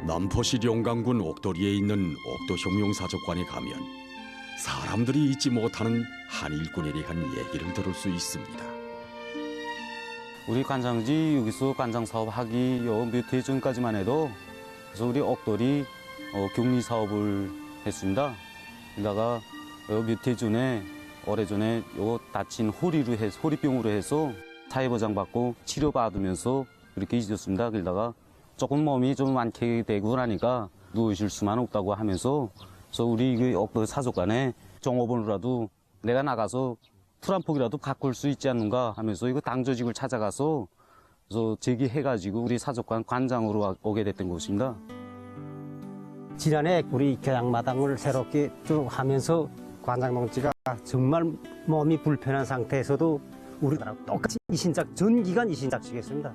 남포시 용강군 옥도리에 있는 옥도혁명사적관에 가면 사람들이 잊지 못하는 한일군에 대한 얘기를 들을 수 있습니다. 우리 관장지 여기서 관장 사업하기 몇 해 전까지만 해도 그래서 우리 옥도리 격리 사업을 했습니다. 그러다가 몇 해 전에 오래전에 요 다친 호리병으로 해서 사회보장 받고 치료받으면서 그렇게 잊었습니다. 그러다가 조금 몸이 좀 많게 되고 나니까 누우실 수만 없다고 하면서 그래서 우리 그 옥도 사족관에 종업원으로라도 내가 나가서 풀 한 폭이라도 가꿀 수 있지 않는가 하면서 이거 당조직을 찾아가서 그래서 제기해가지고 우리 사족관 관장으로 오게 됐던 것입니다. 지난해 우리 교양마당을 새롭게 쭉 하면서 관장 동지가 정말 몸이 불편한 상태에서도 우리나라 똑같이 이신작 전 기간 이신작식했습니다.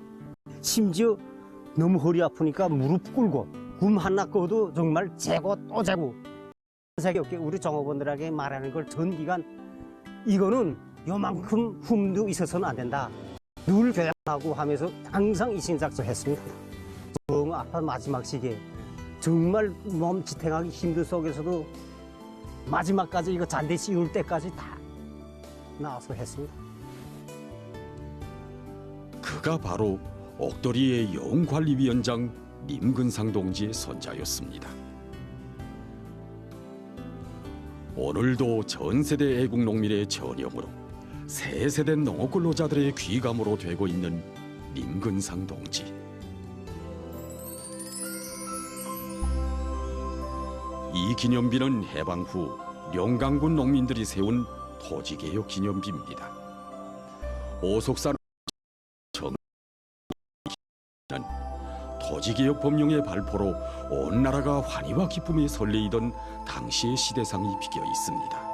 심지어 너무 허리 아프니까 무릎 꿇고 굼 하나 꺼도 정말 재고 또 재고 세계 없게 우리 종업원들에게 말하는 걸 전 기간 이거는 요만큼 흠도 있어서는 안 된다. 늘 교양하고 하면서 항상 이신작식 했습니다. 정 아파 마지막 시기에 정말 몸 지탱하기 힘든 속에서도 마지막까지 이거 잔디 씌울 때까지 다 나와서 했습니다. 그가 바로 옥도리의 영웅관리위원장 님근상 동지의 손자였습니다. 오늘도 전 세대 애국 농민의 전형으로 새 세대 농업 근로자들의 귀감으로 되고 있는 님근상 동지. 이 기념비는 해방 후 용강군 농민들이 세운 토지개혁 기념비입니다. 오속산 토지개혁 법령의 발표로 온 나라가 환희와 기쁨에 설레이던 당시의 시대상이 비겨 있습니다.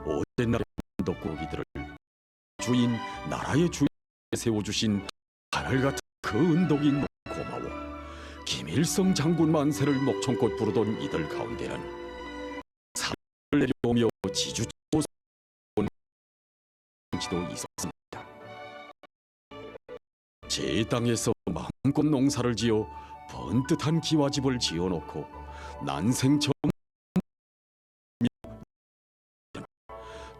오랜 나라의 언덕구르기들을 주인 나라의 주인에 세워주신 하늘 같은 그 은덕이 너무 고마워 김일성 장군 만세를 목청껏 부르던 이들 가운데는 산을 내려오며 지주도 있었습니다. 제 땅에서 마음껏 농사를 지어 번듯한 기와집을 지어놓고 난생 처음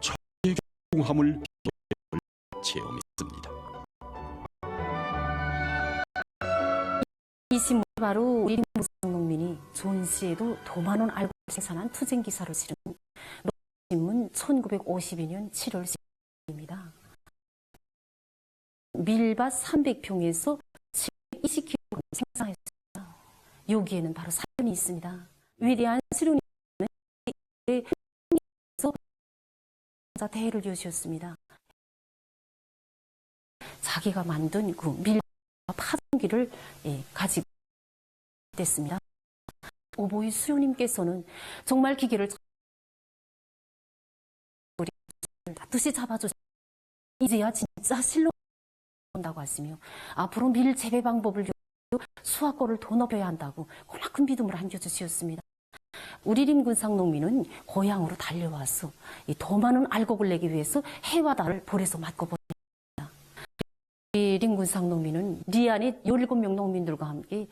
초의 경함을 체험했습니다. 이 신문이 바로 우리 농민이 존시에도 도만원 알고 생산한 투쟁 기사를 실은 신문 1952년 7월 10일입니다. 밀밭 300평에서 720kg 생산했습니다. 여기에는 바로 사연이 있습니다. 위대한 수령님은 대를 이으셨습니다. 자기가 만든 그 밀밭 파종기를 가지고 됐습니다. 오보이 수령님께서는 정말 기계를 뜻이 잡아주셔서 이제야 진짜 실로 온다고 하시며 앞으로 밀 재배 방법을 수확고를 더 높여야 한다고 그만큼 믿음을 안겨주셨습니다. 우리 림군상 농민은 고향으로 달려와서 더 많은 알곡을 내기 위해서 해와 달을 볼에서 맞고 보냅니다. 우리 림군상 농민은 리안의 17명 농민들과 함께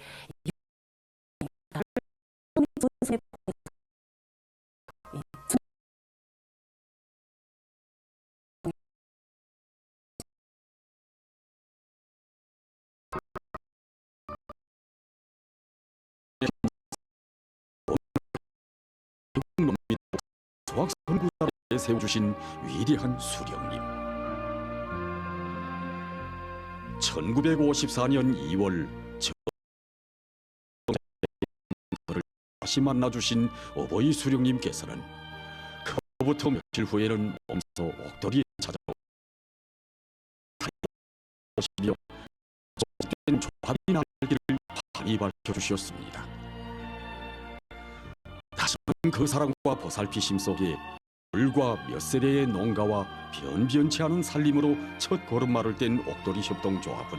소학선구사에 세워주신 위대한 수령님. 1954년 2월 저를 다시 만나주신 어버이 수령님께서는 그로부터 며칠 후에는 몸소 옥도리에 찾아오시며 된 조합이 날기를 환히 밝혀주셨습니다. 다시는 그 사랑과 보살피심 속에 불과 몇 세대의 농가와 변변치 않은 살림으로 첫 걸음마를 뗀 옥도리 협동조합은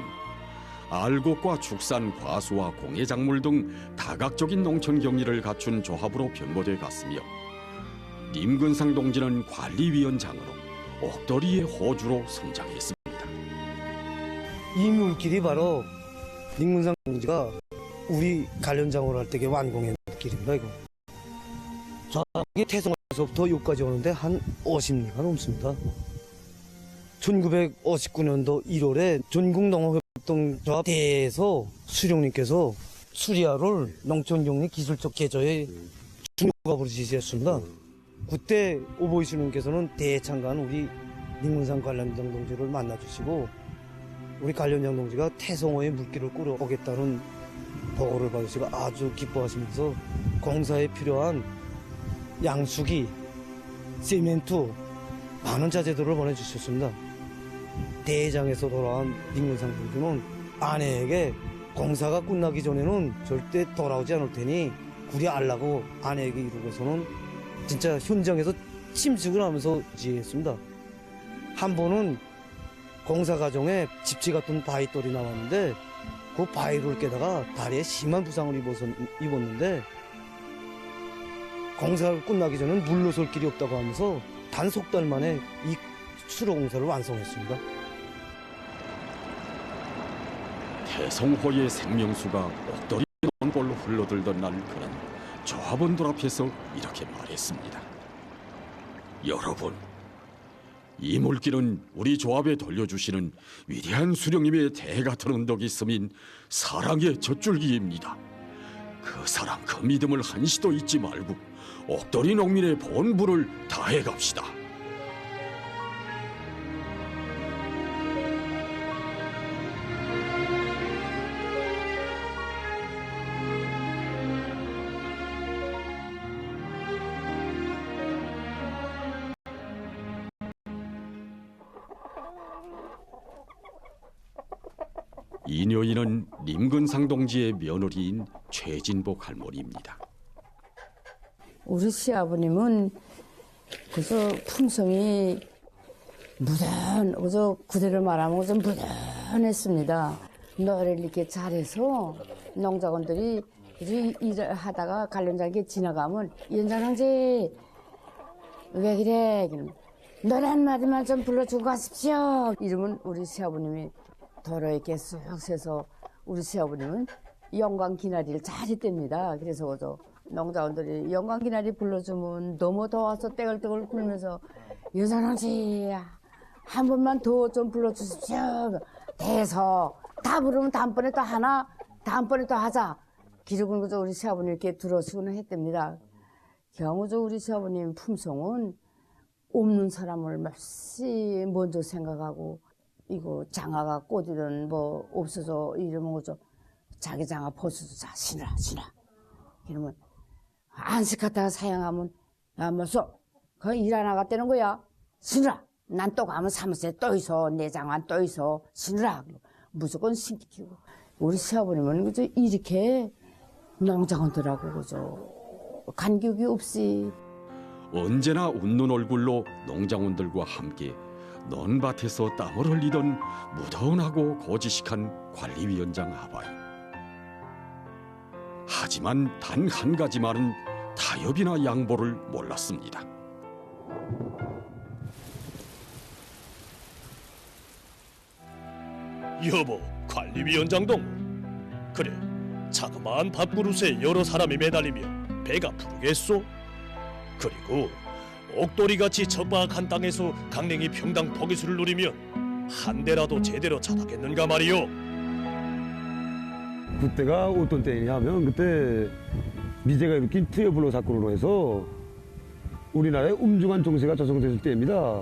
알곡과 축산, 과수와 공예작물 등 다각적인 농촌 경리를 갖춘 조합으로 변모돼 갔으며 님근상 동지는 관리위원장으로 옥돌이의 호주로 성장했습니다. 이 물길이 바로 닉문상 동지가 우리 관련장으로 할 때 완공한 길입니다. 이거 저기 태송에서부터 여기까지 오는데 한 50리가 넘습니다. 1959년도 1월에 전국농업협동조합대에서 수령님께서 수리아를 농촌경리 기술적 개조에 중요각으로 지시했습니다. 그때 오보이 수령님께서는 대에 참가한 우리 닉문상 관련장 동지를 만나주시고 우리 관련장 동지가 태송호의 물길을 끌어오겠다는 보고를 받으시고 아주 기뻐하시면서 공사에 필요한 양수기, 시멘트 많은 자재들을 보내주셨습니다. 대장에서 돌아온 닉문상 동지는 아내에게 공사가 끝나기 전에는 절대 돌아오지 않을 테니 구리 알라고 아내에게 이루고서는 진짜 현장에서 침식을 하면서 지휘했습니다. 한 번은 공사 과정에 집치 같은 바위돌이 나왔는데 그 바위를 깨다가 다리에 심한 부상을 입었는데 공사가 끝나기 전엔 물러설 길이 없다고 하면서 단 석 달 만에 이 수로 공사를 완성했습니다. 태송호의 생명수가 옥돌이 논골로 흘러들던 날 그는 조합원들 앞에서 이렇게 말했습니다. 여러분, 이 물길은 우리 조합에 돌려주시는 위대한 수령님의 대 같은 언덕이 스민 사랑의 젖줄기입니다. 그 사랑, 그 믿음을 한시도 잊지 말고 옥돌이 농민의 본분을 다해갑시다. 이 여인은 림근상 동지의 며느리인 최진복 할머니입니다. 우리 시아버님은 그저 품성이 그저 그대로 말하면 좀 무던했습니다. 노래를 이렇게 잘해서 농작원들이 일을 하다가 관련장에 지나가면 연장랑지 왜 그래? 노래 한 마디만 좀 불러주고 가십시오. 이러면 우리 시아버님이 도로에 이렇게 쑥 서서 우리 시아버님은 영광기나리를 잘 했답니다. 그래서 그저 농자원들이 영광기나리 불러주면 너무 더워서 떼글떼글 굴면서 여사랑씨 한 번만 더 좀 불러주십시오. 대서 다 부르면 다음번에 또 하나, 다음번에 또 하자. 기르고 그저 우리 시아버님 이렇게 들어주고는 했답니다. 경우저 우리 시아버님 품성은 없는 사람을 몹시 먼저 생각하고 이거 장화가 꽃이든 뭐 없어서 이러면 그저 자기 장화 벗어서 자 신으라. 이러면 안식하다가 사양하면 야 뭐서 거기 일 안 나갔다는 거야. 신으라. 난 또 가면 사무실에 또 있어. 내 장화 또 있어. 신으라. 무조건 신기키고 우리 시아버님은 그저 이렇게 농장원들하고 그저 간격이 없이 언제나 웃는 얼굴로 농장원들과 함께 논밭에서 땀을 흘리던 무던하고 고지식한 관리위원장 아바이. 하지만 단 한 가지만은 타협이나 양보를 몰랐습니다. 여보, 관리위원장동. 그래, 자그마한 밥그릇에 여러 사람이 매달리면 배가 부르겠소? 그리고 옥돌이같이 척박한 땅에서 강냉이 평당 포기수를 누리면 한 대라도 제대로 자라겠는가 말이오. 그때가 어떤 때냐 하면 그때 미제가 일으킨 투여블로 사건으로 해서 우리나라의 음중한 정세가 조성됐을 때입니다.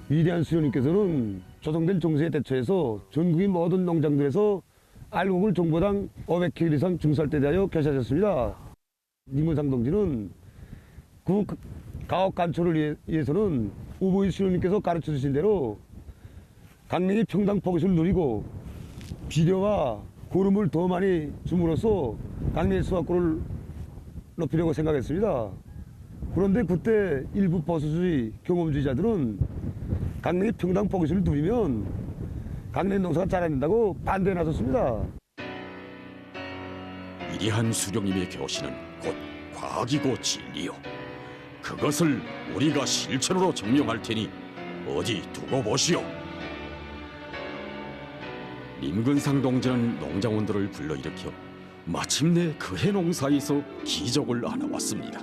위대한 수령님께서는 조성된 정세에 대처해서 전국의 모든 농장들에서 알곡을 종보당 500kg 이상 중수할 때 대하여 개시하셨습니다. 닉문상 동지는 그 가옥 간초를 위해서는 오보이 수령님께서 가르쳐 주신 대로 강냉이 평당 포기수를 누리고 비료와 고름을 더 많이 줌으로써 강냉이 수확고를 높이려고 생각했습니다. 그런데 그때 일부 보수주의 경험주의자들은 강냉이 평당 포기수를 누리면 강냉이 농사가 잘 안 된다고 반대에 나섰습니다. 위대한 수령님의 교시는 곧 과학이고 진리요. 그것을 우리가 실천으로 증명할 테니 어디 두고 보시오. 림근상 동지는 농장원들을 불러일으켜 마침내 그해 농사에서 기적을 안아왔습니다.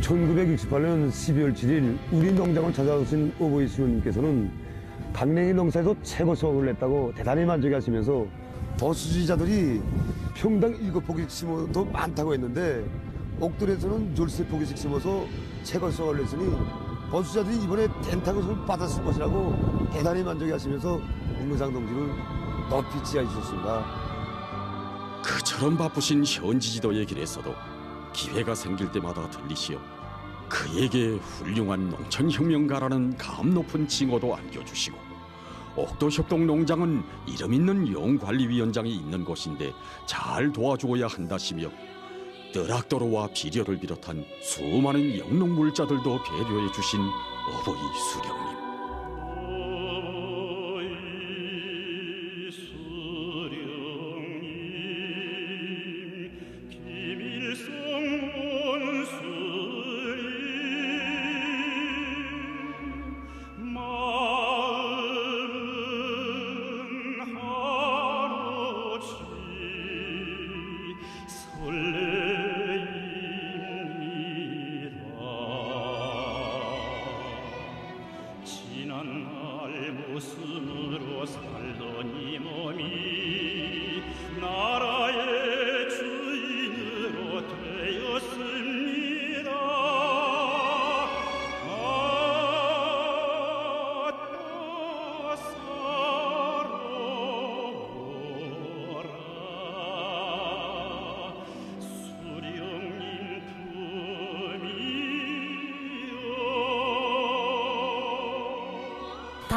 (1968년 12월 7일) 우리 농장을 찾아오신 오보이 수령님께서는 강냉이 농사에서 최고 수확을 냈다고 대단히 만족하시면서 버수지자들이 평당 7포기씩 심어도 많다고 했는데 옥돌에서는 13포기씩 심어서 최고 수확을 냈으니 버수자들이 이번에 덴타것을 받았을 것이라고 대단히 만족하시면서 림근상 동지를 높이 지어해 주셨습니다. 그처럼 바쁘신 현지 지도의 길에서도 기회가 생길 때마다 들리시어 그에게 훌륭한 농촌혁명가라는 감 높은 칭호도 안겨주시고 옥도협동 농장은 이름 있는 영관리위원장이 있는 곳인데 잘 도와주어야 한다시며 뜨락도로와 비료를 비롯한 수많은 영농물자들도 배려해 주신 어버이 수령님.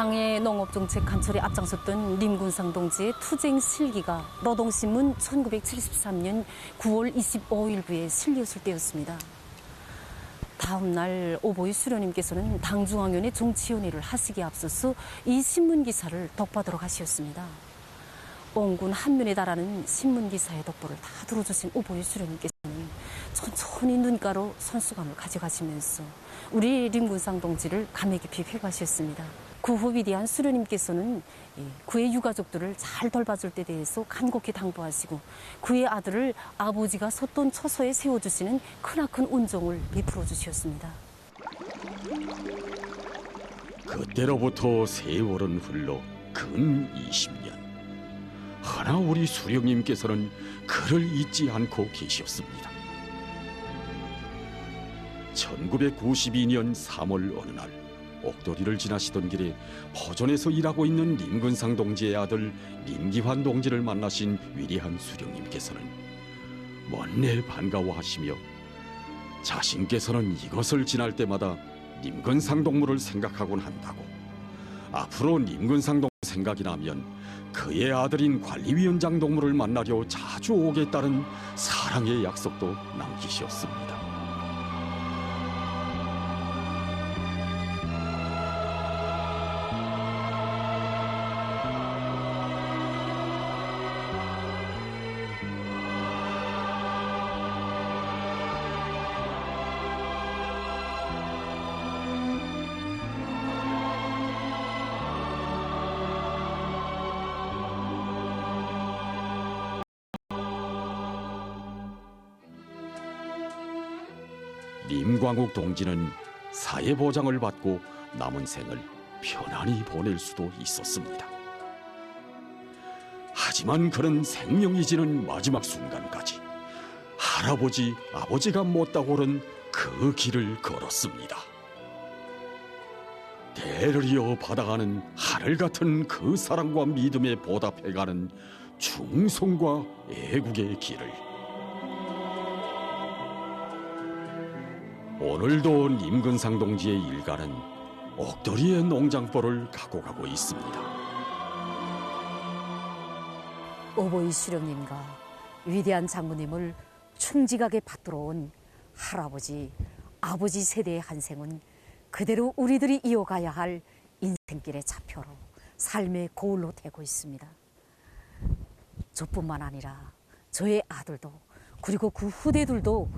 당의 농업정책 관철에 앞장섰던 림근상 동지의 투쟁 실기가 노동신문 1973년 9월 25일부에 실렸을 때였습니다. 다음 날 오보이 수령님께서는 당중앙위원회 정치위원회를 하시기에 앞서서 이 신문기사를 독파하도록 하셨습니다. 온군 한면에 달하는 신문기사의 독보를 다 들어주신 오보이 수령님께서는 천천히 눈가로 선수감을 가져가시면서 우리 림근상 동지를 감회 깊이 회고하셨습니다. 그 후 위대한 수령님께서는 그의 유가족들을 잘 돌봐줄 때 대해서 간곡히 당부하시고 그의 아들을 아버지가 섰던 처소에 세워주시는 크나큰 운종을 베풀어 주셨습니다. 그때로부터 세월은 흘러 근 20년. 하나 우리 수령님께서는 그를 잊지 않고 계셨습니다. 1992년 3월 어느 날 옥도리를 지나시던 길에 포전에서 일하고 있는 림근상 동지의 아들 림기환 동지를 만나신 위대한 수령님께서는 먼내 반가워하시며 자신께서는 이것을 지날 때마다 림근상 동무를 생각하곤 한다고 앞으로 림근상 동무 생각이 나면 그의 아들인 관리위원장 동무를 만나려 자주 오겠다는 사랑의 약속도 남기셨습니다. 림광욱 동지는 사회보장을 받고 남은 생을 편안히 보낼 수도 있었습니다. 하지만 그는 생명이 지는 마지막 순간까지 할아버지, 아버지가 못다고 오른 그 길을 걸었습니다. 대를 이어 받아가는 하늘 같은 그 사랑과 믿음에 보답해가는 충성과 애국의 길을 오늘도 림근상 동지의 일가는 옥도리의 농장보를 갖고 가고 있습니다. 오보이 수령님과 위대한 장모님을 충직하게 받들어 온 할아버지, 아버지 세대의 한 생은 그대로 우리들이 이어가야 할 인생길의 차표로 삶의 고울로 되고 있습니다. 저뿐만 아니라 저의 아들도 그리고 그 후대들도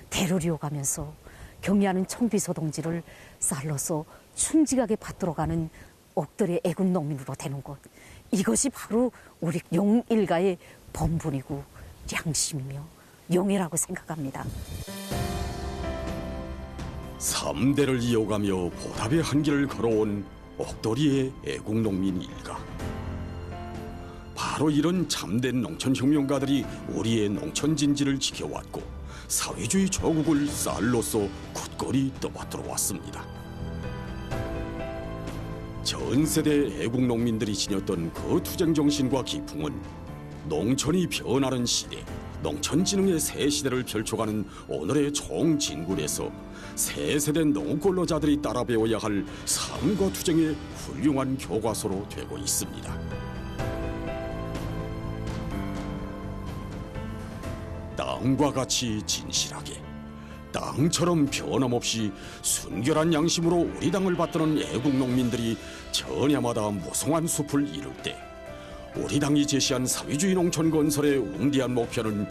대를 이어가면서 경리하는 청비서 동지를 쌀로서 충직하게 받들어가는 옥돌의 애국 농민으로 되는 것, 이것이 바로 우리 용일가의 본분이고 양심이며 용이라고 생각합니다. 3대를 이어가며 보답의 한길을 걸어온 옥돌이의 애국농민 일가. 바로 이런 참된 농촌혁명가들이 우리의 농촌 진지를 지켜왔고 사회주의 조국을 쌀로서 굳건히 떠받들어 왔습니다. 전 세대 애국농민들이 지녔던 그 투쟁 정신과 기풍은 농촌이 변하는 시대, 농촌진흥의 새 시대를 펼쳐가는 오늘의 총진군에서 새 세대 농골노자들이 따라 배워야 할 삶과 투쟁의 훌륭한 교과서로 되고 있습니다. 땅과 같이 진실하게, 땅처럼 변함없이 순결한 양심으로 우리 땅을 받드는 애국농민들이 전야마다 무성한 숲을 이룰 때 우리 당이 제시한 사회주의 농촌 건설의 웅대한 목표는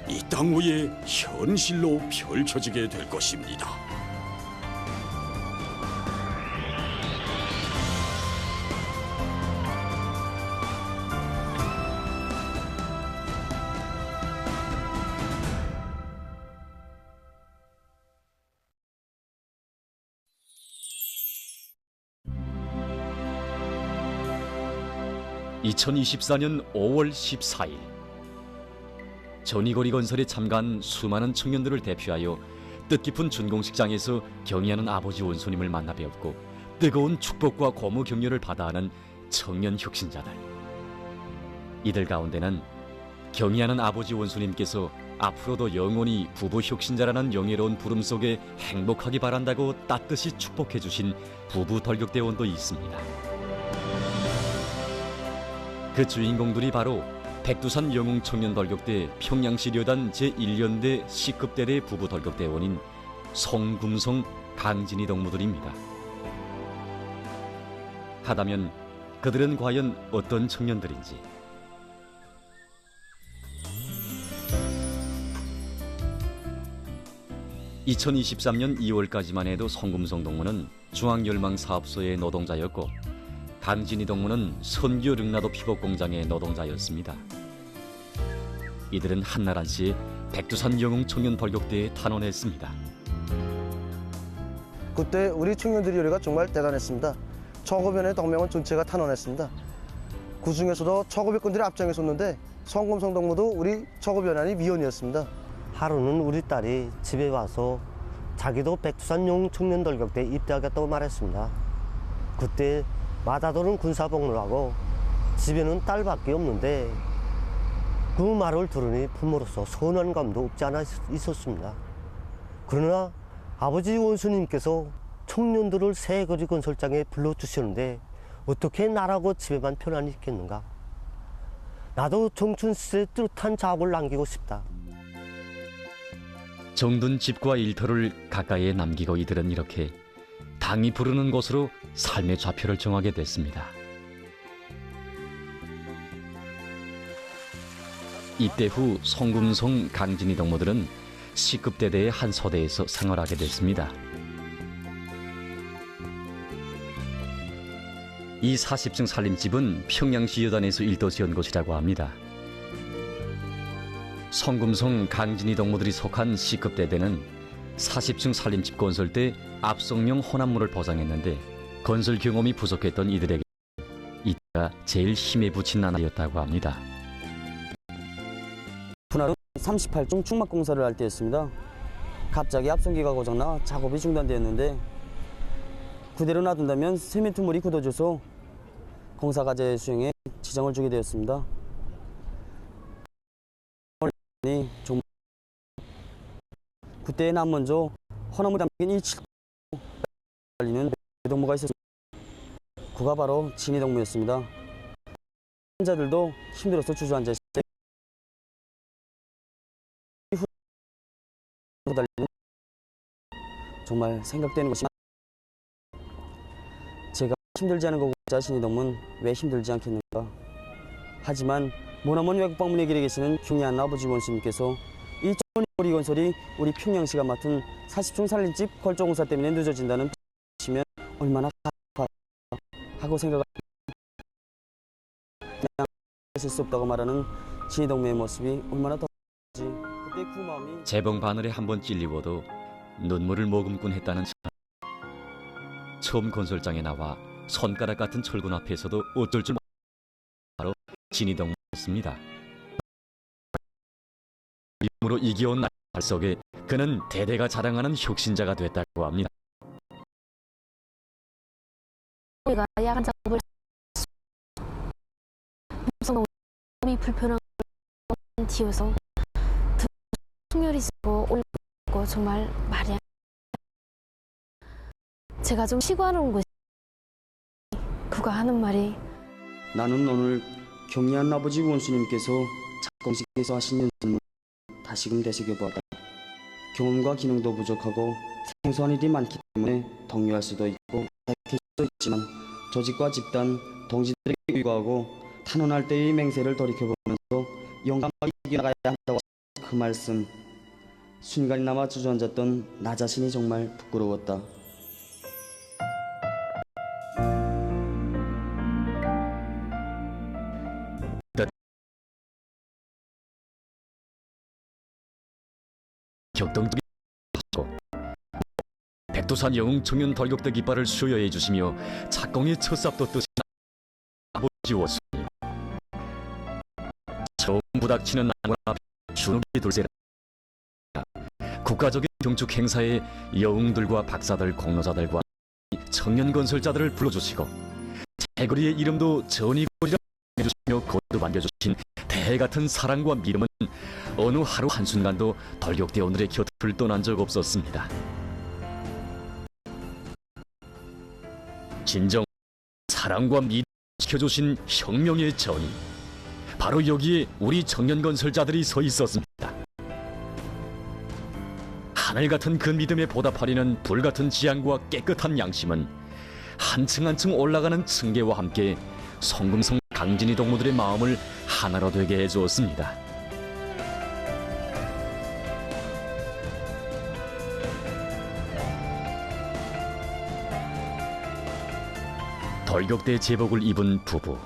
이 땅 위에 현실로 펼쳐지게 될 것입니다. (2024년 5월 14일) 전이거리 건설에 참가한 수많은 청년들을 대표하여 뜻깊은 준공식장에서 경의하는 아버지 원수님을 만나 뵈었고 뜨거운 축복과 고무 격려를 받아하는 청년 혁신자들. 이들 가운데는 경의하는 아버지 원수님께서 앞으로도 영원히 부부 혁신자라는 영예로운 부름 속에 행복하기 바란다고 따뜻이 축복해 주신 부부 덜격대원도 있습니다. 그 주인공들이 바로 백두산 영웅청년덜격대 평양시 료단 제1연대 C급대대 부부 덜격대원인 송금성, 강진희 동무들입니다. 하다면 그들은 과연 어떤 청년들인지. (2023년 2월까지만 해도) 송금성 동무는 중앙열망사업소의 노동자였고 강진희 동무는 선교 릉나도 피복공장의 노동자였습니다. 이들은 한날 한시에 백두산 영웅청년 벌격대에 탄원했습니다. 그때 우리 청년들의 열의가 정말 대단했습니다. 1900년에 동명원 전체가 탄원했습니다. 그 중에서도 1900군들이 앞장에 섰는데 송금성 동무도 우리 1900년의 위원이었습니다. 하루는 우리 딸이 집에 와서 자기도 백두산 영웅청년덜격대에 입대하겠다고 말했습니다. 그때 마다도는 군사복무를 하고 집에는 딸밖에 없는데 그 말을 들으니 부모로서 서운한 감도 없지 않아 있었습니다. 그러나 아버지 원수님께서 청년들을 새거리 건설장에 불러주시는데 어떻게 나라고 집에만 편안히 있겠는가. 나도 청춘 시절에 뚜렷한 자업을 남기고 싶다. 정든 집과 일터를 가까이에 남기고 이들은 이렇게 당이 부르는 곳으로 삶의 좌표를 정하게 됐습니다. 입대 후 송금성, 강진희 동무들은 C급대대의 한 소대에서 생활하게 됐습니다. 이 40층 살림집은 평양시 여단에서 일도 지은 곳이라고 합니다. 송금성, 강진희 동무들이 속한 C급대대는 40층 살림집 건설 때 압성용 혼합물을 보상했는데 건설 경험이 부족했던 이들에게 이때가 제일 힘에 부친 나날이었다고 합니다. 그날은 38중 충막 공사를 할 때였습니다. 갑자기 압성기가 고장나 작업이 중단되었는데 그대로 놔둔다면 세멘트물이 굳어져서 공사과제 수행에 지장을 주게 되었습니다. 그때 난 먼저 혼합물 담긴 1.7 달리는 동무가 있었습니다. 그가 바로 진희 동무였습니다. 환자들도 힘들어서 주저앉아 있을 때 달리는 정말 생각되는 것이 제가 힘들지 않은 거고 자 신이동문 왜 힘들지 않겠는가. 하지만 머나먼 외국 방문의 길에 계시는 경리하는 아버지 원수님께서 이 우리 건설이 우리 평양시가 맡은 40층 살림집 걸조공사 때문에 늦어진다는 시면 얼마나 하고 생각을 그냥 있을 수 없다고 말하는 진희동매의 모습이 얼마나 더 그때 그 마음이 재봉 바늘에 한번 찔리워도 눈물을 머금곤 했다는 처음 건설장에 나와 손가락 같은 철근 앞에서도 어쩔 줄 바로 진희동매였습니다. 이름으로 이겨온 날 속에 그는 대대가 자랑하는 혁신자가 됐다고 합니다. 우리가 야간 작업을 몸이 불편한 뒤여서 충혈이 있고 올고 정말 말이 안. 제가 좀 쉬고 하는 곳이 그가 하는 말이 나는 오늘 경리한 아버지 원수님께서 작공식에서 하신 연습을 다시금 되새겨보았다. 경험과 기능도 부족하고 생소한 일이 많기 때문에 동요할 수도 있고 약해질 수도 있지만 조직과 집단, 동지들에게 의거하고 탄원할 때의 맹세를 돌이켜보면서 용감하게 이겨나가야 한다고 그 말씀 순간이나마 주저앉았던 나 자신이 정말 부끄러웠다. 격동적인 백두산 영웅 청년 돌격대 깃발을 수여해 주시며 착공의 첫 삽도 뜨신 아버지 원수님. 처음 부닥치는 나무 앞에 주눅이 돌세라. 국가적인 경축 행사에 영웅들과 박사들, 공로자들과 청년 건설자들을 불러주시고 제거리의 이름도 전이거리라 해주시며 거듭 안겨주신 대같은 사랑과 믿음은 어느 하루 한순간도 돌격대 오늘의 곁을 떠난 적 없었습니다. 진정 사랑과 믿음을 지켜주신 혁명의 전이 바로 여기에 우리 청년 건설자들이 서 있었습니다. 하늘 같은 그 믿음에 보답하려는 불같은 지향과 깨끗한 양심은 한층 한층 올라가는 층계와 함께 성금성 강진이 동무들의 마음을 하나로 되게 해주었습니다. 돌격대 제복을 입은 부부.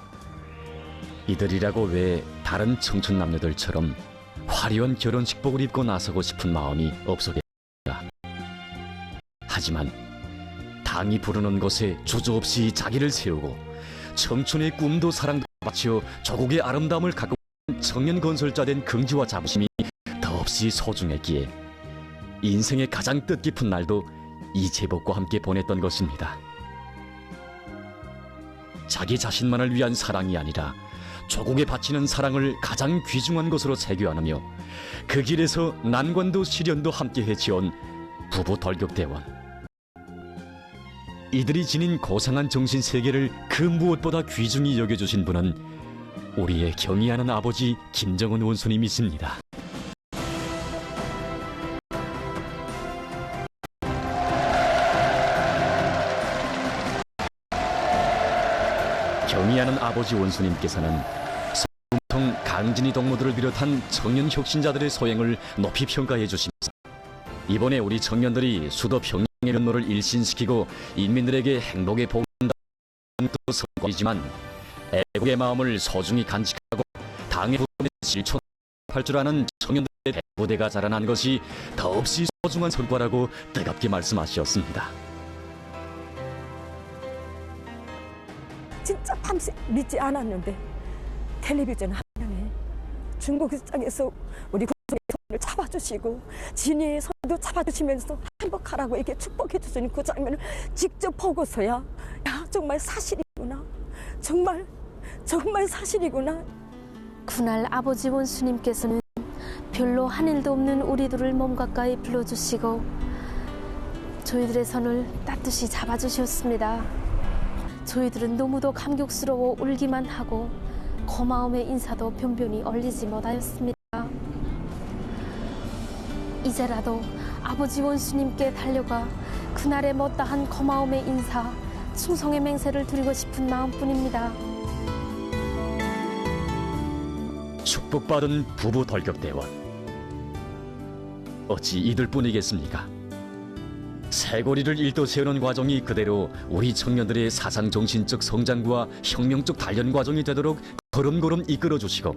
이들이라고 왜 다른 청춘 남녀들처럼 화려한 결혼식복을 입고 나서고 싶은 마음이 없었겠습니까? 하지만 당이 부르는 곳에 주저없이 자기를 세우고 청춘의 꿈도 사랑도 바치어 조국의 아름다움을 갖고 청년 건설자 된 긍지와 자부심이 더없이 소중했기에 인생의 가장 뜻깊은 날도 이 제복과 함께 보냈던 것입니다. 자기 자신만을 위한 사랑이 아니라 조국에 바치는 사랑을 가장 귀중한 것으로 새겨 안으며 그 길에서 난관도 시련도 함께해 지온 부부 돌격대원. 이들이 지닌 고상한 정신 세계를 그 무엇보다 귀중히 여겨주신 분은 우리의 경의하는 아버지 김정은 원수님이십니다. 경의하는 아버지 원수님께서는 성통 강진이 동무들을 비롯한 청년 혁신자들의 소행을 높이 평가해 주시면서 이번에 우리 청년들이 수도 평양의 면모를 일신시키고 인민들에게 행복의 복을 준다는 것도 성과이지만 애국의 마음을 소중히 간직하고 당의 부분에 실천할 줄 아는 청년들의 부대가 자라난 것이 더없이 소중한 성과라고 뜨겁게 말씀하셨습니다. 진짜 밤새 믿지 않았는데 텔레비전 화면에 중국시장에서 우리 군수의 손을 잡아주시고 진이의 손도 잡아주시면서 행복하라고 이렇게 축복해 주시는 그 장면을 직접 보고서야 야 정말 사실이구나, 정말 사실이구나. 그날 아버지 원수님께서는 별로 한 일도 없는 우리들을 몸 가까이 불러주시고 저희들의 손을 따뜻이 잡아주셨습니다. 저희들은 너무도 감격스러워 울기만 하고 고마움의 인사도 변변히 올리지 못하였습니다. 이제라도 아버지 원수님께 달려가 그날의 못다한 고마움의 인사 충성의 맹세를 드리고 싶은 마음뿐입니다. 축복받은 부부 돌격대원. 어찌 이들뿐이겠습니까? 쇠고리를 일도 세우는 과정이 그대로 우리 청년들의 사상 정신적 성장과 혁명적 단련 과정이 되도록 걸음걸음 이끌어 주시고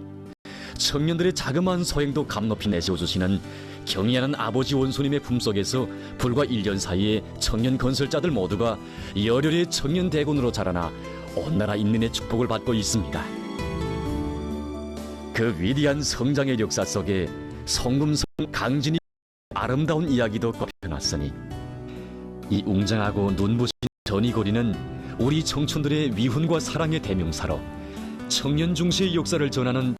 청년들의 자그마한 소행도 감높이 내세워 주시는 경의하는 아버지 원수님의 품속에서 불과 1년 사이에 청년 건설자들 모두가 열혈의 청년 대군으로 자라나 온 나라 인민의 축복을 받고 있습니다. 그 위대한 성장의 역사 속에 성금성 강진이 아름다운 이야기도 꼽혀놨으니 이 웅장하고 눈부신 전이거리는 우리 청춘들의 위훈과 사랑의 대명사로 청년 중시의 역사를 전하는